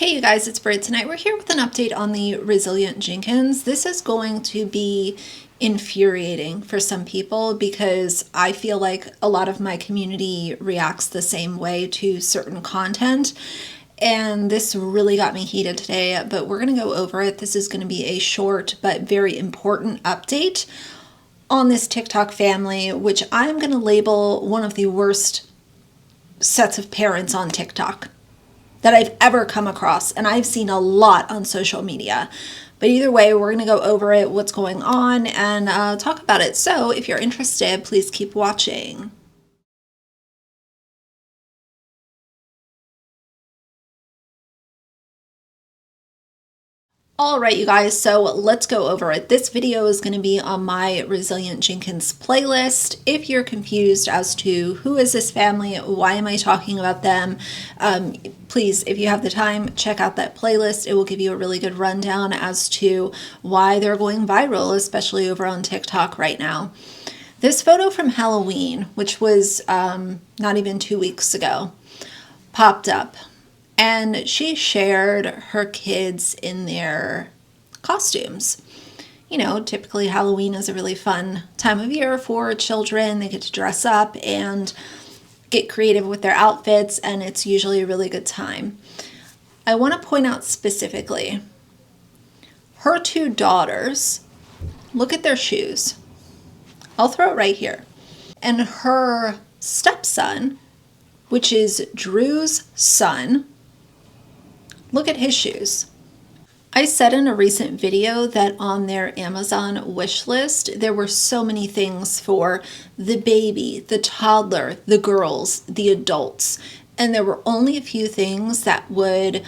Hey you guys, it's Britt. Tonight we're here with an update on the resilient Jenkins. This is going to be infuriating for some people because I feel like a lot of my community reacts the same way to certain content. And this really got me heated today, but we're going to go over it. This is going to be a short but very important update on this TikTok family, which I'm going to label one of the worst sets of parents on TikTok that I've ever come across, and I've seen a lot on social media. But either way, we're going to go over it, what's going on, and talk about it. So if you're interested, please keep watching. All right, you guys, so let's go over it. This video is going to be on my Resilient Jenkins playlist. If you're confused as to who is this family, why am I talking about them, please, if you have the time, check out that playlist. It will give you a really good rundown as to why they're going viral, especially over on TikTok right now. This photo from Halloween, which was not even 2 weeks ago, popped up. And she shared her kids in their costumes. You know, typically Halloween is a really fun time of year for children. They get to dress up and get creative with their outfits, and it's usually a really good time. I want to point out specifically, her two daughters, look at their shoes. I'll throw it right here. And her stepson, which is Drew's son, look at his shoes. I said in a recent video that on their Amazon wish list, there were so many things for the baby, the toddler, the girls, the adults, and there were only a few things that would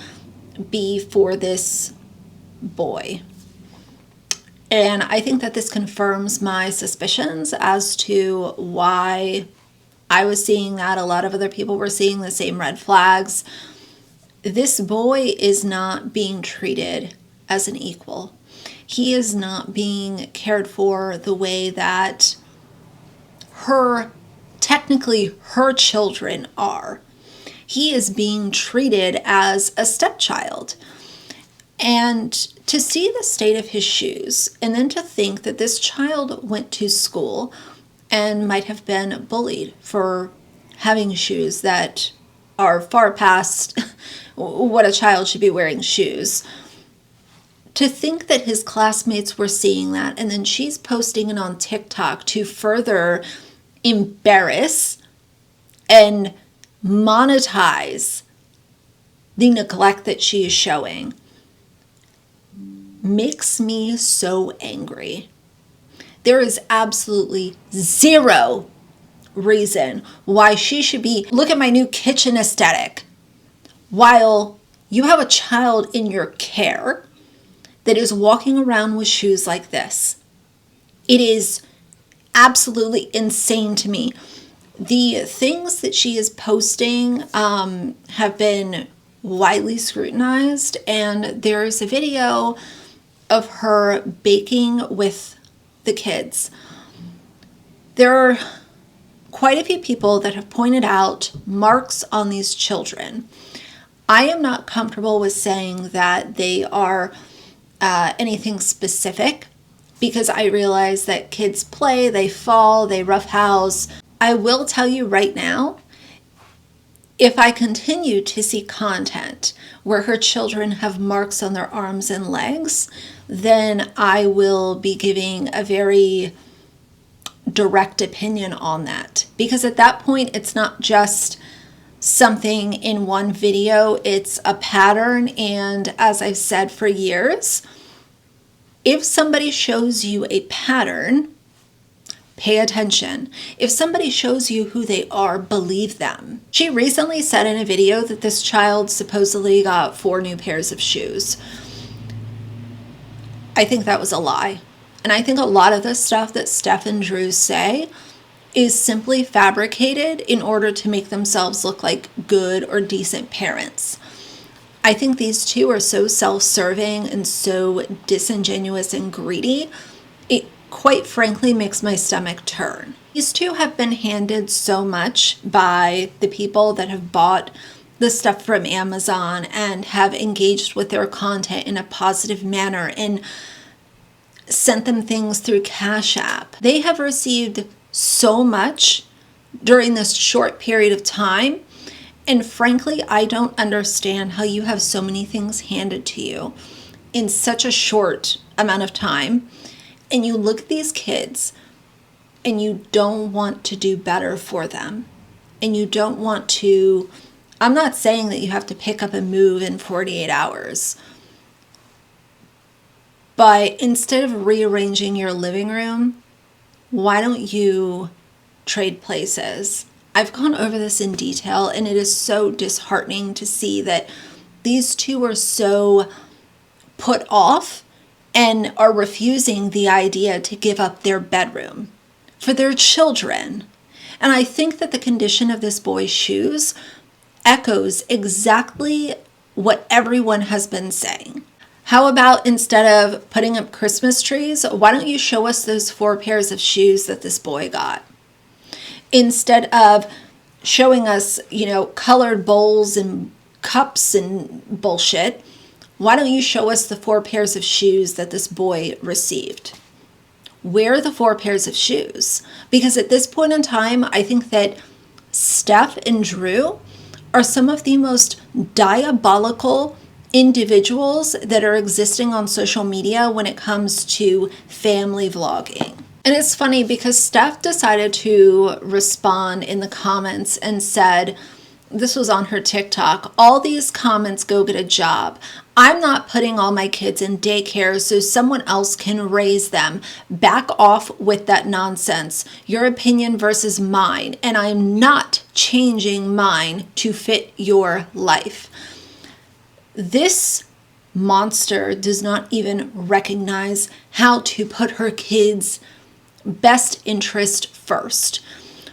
be for this boy. And I think that this confirms my suspicions as to why I was seeing that. A lot of other people were seeing the same red flags. This boy is not being treated as an equal. He is not being cared for the way that technically her children are. He is being treated as a stepchild. And to see the state of his shoes, and then to think that this child went to school and might have been bullied for having shoes that are far past what a child should be wearing shoes. To think that his classmates were seeing that, and then she's posting it on TikTok to further embarrass and monetize the neglect that she is showing, makes me so angry. There is absolutely zero reason why she should be, look at my new kitchen aesthetic, while you have a child in your care that is walking around with shoes like this. It is absolutely insane to me. The things that she is posting have been widely scrutinized, and there's a video of her baking with the kids. There are quite a few people that have pointed out marks on these children. I am not comfortable with saying that they are anything specific, because I realize that kids play, they fall, they roughhouse. I will tell you right now, if I continue to see content where her children have marks on their arms and legs, then I will be giving a very direct opinion on that. Because at that point, it's not just something in one video, it's a pattern. And as I've said for years, if somebody shows you a pattern, pay attention. If somebody shows you who they are, believe them. She recently said in a video that this child supposedly got 4 new pairs of shoes. I think that was a lie. And I think a lot of the stuff that Steph and Drew say is simply fabricated in order to make themselves look like good or decent parents. I think these two are so self-serving and so disingenuous and greedy, it quite frankly makes my stomach turn. These two have been handed so much by the people that have bought the stuff from Amazon and have engaged with their content in a positive manner and sent them things through Cash App. They have received so much during this short period of time. And frankly, I don't understand how you have so many things handed to you in such a short amount of time. And you look at these kids and you don't want to do better for them. And you don't want to, I'm not saying that you have to pick up and move in 48 hours. But instead of rearranging your living room, why don't you trade places? I've gone over this in detail, and it is so disheartening to see that these two are so put off and are refusing the idea to give up their bedroom for their children. And I think that the condition of this boy's shoes echoes exactly what everyone has been saying. How about instead of putting up Christmas trees, why don't you show us those 4 pairs of shoes that this boy got? Instead of showing us, colored bowls and cups and bullshit, why don't you show us the 4 pairs of shoes that this boy received? Where are the 4 pairs of shoes? Because at this point in time, I think that Steph and Drew are some of the most diabolical individuals that are existing on social media when it comes to family vlogging. And it's funny because Steph decided to respond in the comments and said, this was on her TikTok, all these comments go get a job. I'm not putting all my kids in daycare so someone else can raise them. Back off with that nonsense. Your opinion versus mine. And I'm not changing mine to fit your life. This monster does not even recognize how to put her kids' best interest first.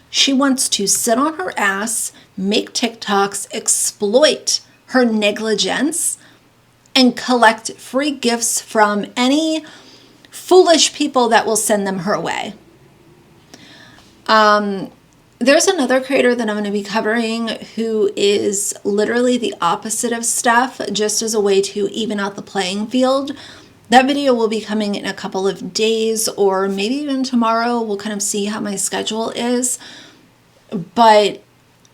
She wants to sit on her ass, make TikToks, exploit her negligence, and collect free gifts from any foolish people that will send them her way. There's another creator that I'm going to be covering who is literally the opposite of Steph, just as a way to even out the playing field. That video will be coming in a couple of days or maybe even tomorrow. We'll kind of see how my schedule is. But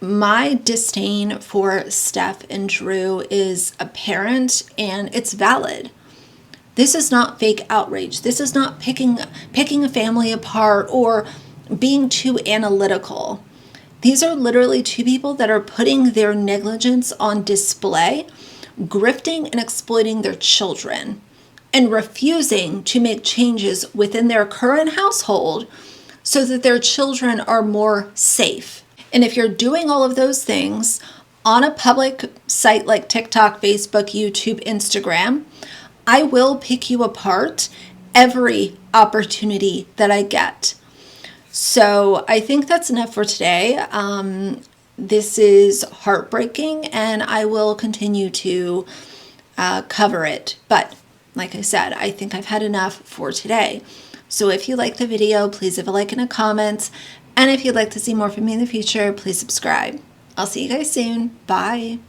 my disdain for Steph and Drew is apparent and it's valid. This is not fake outrage. This is not picking a family apart or being too analytical. These are literally 2 people that are putting their negligence on display, grifting and exploiting their children, and refusing to make changes within their current household so that their children are more safe. And if you're doing all of those things on a public site like TikTok, Facebook, YouTube, Instagram, I will pick you apart every opportunity that I get. So I think that's enough for today. This is heartbreaking and I will continue to cover it. But like I said, I think I've had enough for today. So if you like the video, please leave a like and a comment. And if you'd like to see more from me in the future, please subscribe. I'll see you guys soon. Bye.